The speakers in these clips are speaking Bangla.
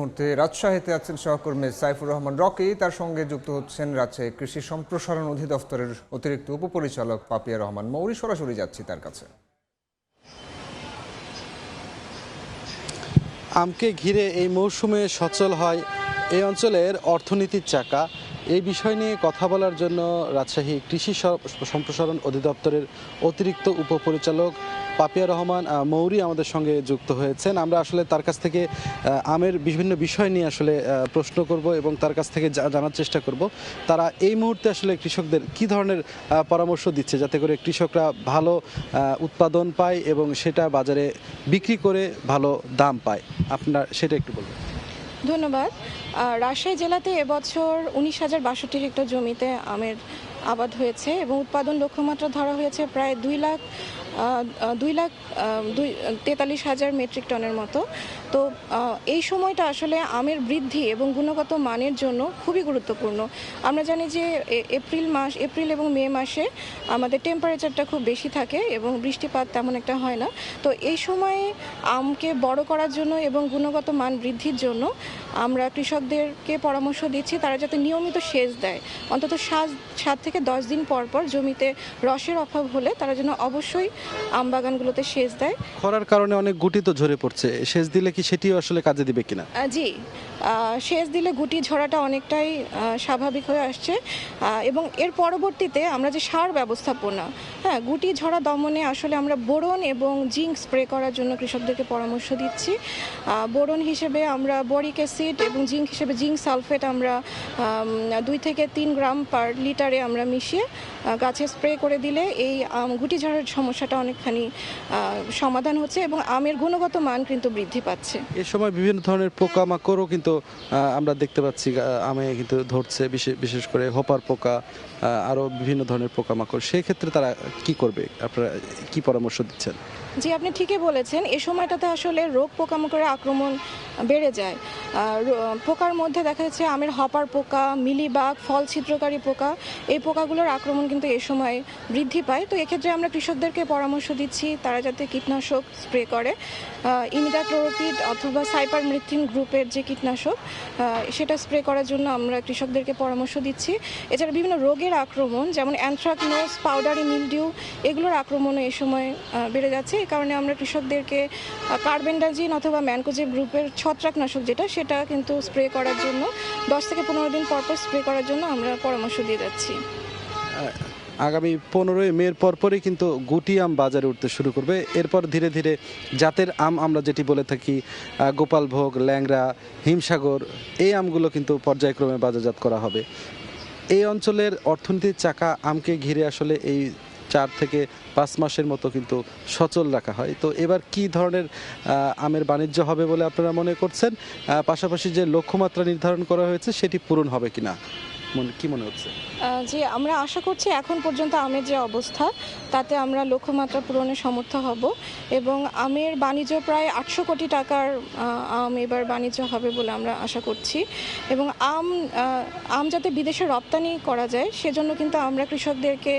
মুহূর্তে রাজশাহীতে আছেন সহকর্মী সাইফুর রহমান রকি, তার সঙ্গে যুক্ত হচ্ছেন রাজশাহী কৃষি সম্প্রসারণ অধিদপ্তরের অতিরিক্ত উপপরিচালক পাপিয়া রহমান মৌরি। সরাসরি যাচ্ছি তার কাছে। আমকে ঘিরে এই মৌসুমে সচল হয় এই অঞ্চলের অর্থনীতির চাকা। এই বিষয় নিয়ে কথা বলার জন্য রাজশাহী কৃষি সম্প্রসারণ অধিদপ্তরের অতিরিক্ত উপপরিচালক পাপিয়া রহমান মৌরি আমাদের সঙ্গে যুক্ত হয়েছেন। আমরা আসলে তার কাছ থেকে আমের বিভিন্ন বিষয় নিয়ে আসলে প্রশ্ন করব এবং তার কাছ থেকে জানার চেষ্টা করব তারা এই মুহূর্তে আসলে কৃষকদের কি ধরনের পরামর্শ দিচ্ছে যাতে করে কৃষকরা ভালো উৎপাদন পায় এবং সেটা বাজারে বিক্রি করে ভালো দাম পায়। আপনার সেটা একটু বলবেন। ধন্যবাদ। রাজশাহী জেলাতে এবছর 19,062 হেক্টর জমিতে আমের আবাদ হয়েছে এবং উৎপাদন লক্ষ্যমাত্রা ধরা হয়েছে প্রায় 2,43,000 মেট্রিক টনের মতো। তো এই সময়টা আসলে আমের বৃদ্ধি এবং গুণগত মানের জন্য খুবই গুরুত্বপূর্ণ। আমরা জানি যে এপ্রিল এবং মে মাসে আমাদের টেম্পারেচারটা খুব বেশি থাকে এবং বৃষ্টিপাত তেমন একটা হয় না। তো এই সময়ে আমকে বড় করার জন্য এবং গুণগত মান বৃদ্ধির জন্য আমরা কৃষকদেরকে পরামর্শ দিচ্ছি তারা যাতে নিয়মিত সেচ দেয়। অন্তত 7 থেকে 10 দিন পর পর জমিতে রসের অভাব হলে তারা যেন অবশ্যই আম বাগানগুলোতে সেচ দেয়। খরার কারণে অনেক গুটি তো ঝরে পড়ছে, সেচ দিলে কি সেটিও আসলে কাজে দিবে কিনা? জি, সেচ দিলে গুটি ঝরাটা অনেকটাই স্বাভাবিক হয়ে আসছে এবং এর পরবর্তীতে আমরা যে সার ব্যবস্থাপনা, গুটি ঝরা দমনে আসলে আমরা বোরন এবং জিঙ্ক স্প্রে করার জন্য কৃষকদেরকে পরামর্শ দিচ্ছি। বোরন হিসেবে আমরা বরিক অ্যাসিড এবং জিঙ্ক হিসেবে জিঙ্ক সালফেট আমরা 2 থেকে 3 গ্রাম পার লিটারে আমরা মিশিয়ে গাছে স্প্রে করে দিলে এই গুটি ঝরার সমস্যাটা অনেকখানি সমাধান হচ্ছে এবং আমের গুণগত মান কিন্তু বৃদ্ধি পাচ্ছে। এই সময় বিভিন্ন ধরনের পোকামাকড়ও কিন্তু আমরা দেখতে পাচ্ছি আমে কিন্তু ধরছে, বিশেষ করে হোপার পোকা, আরও বিভিন্ন ধরনের পোকামাকড়। সেই ক্ষেত্রে তারা কি করবে, আপনারা কি পরামর্শ দিচ্ছেন? জি, আপনি ঠিকই বলেছেন। এই সময়টাতে আসলে রোগ পোকামাকড়ের আক্রমণ বেড়ে যায়। পোকার মধ্যে দেখা যাচ্ছে আমের হপার পোকা, মিলিবাগ, ফল ছিদ্রকারী পোকা, এই পোকাগুলোর আক্রমণ কিন্তু এই সময় বৃদ্ধি পায়। তো এক্ষেত্রে আমরা কৃষকদেরকে পরামর্শ দিচ্ছি তারা যাতে কীটনাশক স্প্রে করে। ইমিডাক্লোরোপিড অথবা সাইপারমেথ্রিন গ্রুপের যে কীটনাশক সেটা স্প্রে করার জন্য আমরা কৃষকদেরকে পরামর্শ দিচ্ছি। এছাড়া বিভিন্ন রোগের আক্রমণ যেমন অ্যানথ্রাকনোজ, পাউডারি মিলডিউ, এগুলোর আক্রমণও এই সময় বেড়ে যাচ্ছে। এই কারণে আমরা কৃষকদেরকে কার্বেন্ডাজিন অথবা ম্যানকোজেব গ্রুপের ছত্রাকনাশক সেটা কিন্তু স্প্রে করার জন্য 10 থেকে 15 দিন পর স্প্রে করার জন্য আমরা পরামর্শ দিয়ে যাচ্ছি। আগামী 15 মের পরপরই কিন্তু গুটি আম বাজারে উঠতে শুরু করবে। এরপর ধীরে ধীরে জাতের আম আমরা যেটি বলে থাকি গোপালভোগ, ল্যাংড়া, হিমসাগর, এই আমগুলো কিন্তু পর্যায়ক্রমে বাজারজাত করা হবে। এই অঞ্চলের অর্থনীতির চাকা আমকে ঘিরে আসলে এই 4 থেকে 5 মাসের মতো কিন্তু সচল রাখা হয়। তো এবার কি ধরনের আমের বাণিজ্য হবে বলে আপনারা মনে করছেন? পাশাপাশি যে লক্ষ্যমাত্রা নির্ধারণ করা হয়েছে সেটি পূরণ হবে কিনা কি মনে হচ্ছে? জি, আমরা আশা করছি এখন পর্যন্ত আমের যে অবস্থা তাতে আমরা লক্ষ্যমাত্রা পূরণে সমর্থ হব এবং আমের বাণিজ্য প্রায় 800 কোটি টাকার আম এবার বাণিজ্য হবে বলে আমরা আশা করছি এবং আম যাতে বিদেশে রপ্তানি করা যায় সেজন্য কিন্তু আমরা কৃষকদেরকে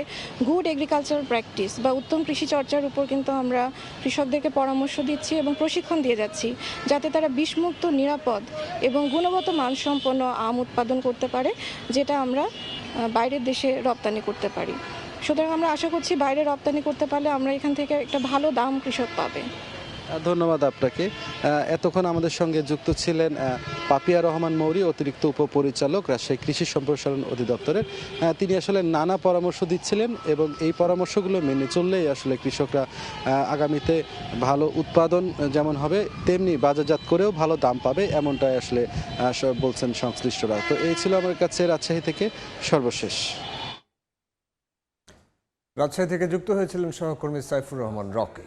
গুড এগ্রিকালচারাল প্র্যাকটিস বা উত্তম কৃষি চর্চার উপর কিন্তু আমরা কৃষকদেরকে পরামর্শ দিচ্ছি এবং প্রশিক্ষণ দিয়ে যাচ্ছি যাতে তারা বিষমুক্ত, নিরাপদ এবং গুণগত মানসম্পন্ন আম উৎপাদন করতে পারে যেটা আমরা বাইরের দেশে রপ্তানি করতে পারি। সুতরাং আমরা আশা করছি বাইরে রপ্তানি করতে পারলে আমরা এখান থেকে একটা ভালো দাম কৃষক পাবে। ধন্যবাদ আপনাকে। এতক্ষণ আমাদের সঙ্গে যুক্ত ছিলেন পাপিয়া রহমান মৌরি, অতিরিক্ত উপপরিচালক রাজশাহী কৃষি সম্প্রসারণ অধিদপ্তরের। তিনি আসলে নানা পরামর্শ দিচ্ছিলেন এবং এই পরামর্শগুলো মেনে চললেই আসলে কৃষকরা আগামীতে ভালো উৎপাদন যেমন হবে তেমনি বাজারজাত করেও ভালো দাম পাবে, এমনটাই আসলে বলছেন সংশ্লিষ্টরা। তো এই ছিল আমার কাছে রাজশাহী থেকে সর্বশেষ। রাজশাহী থেকে যুক্ত হয়েছিলেন সহকর্মী সাইফুর রহমান রকি।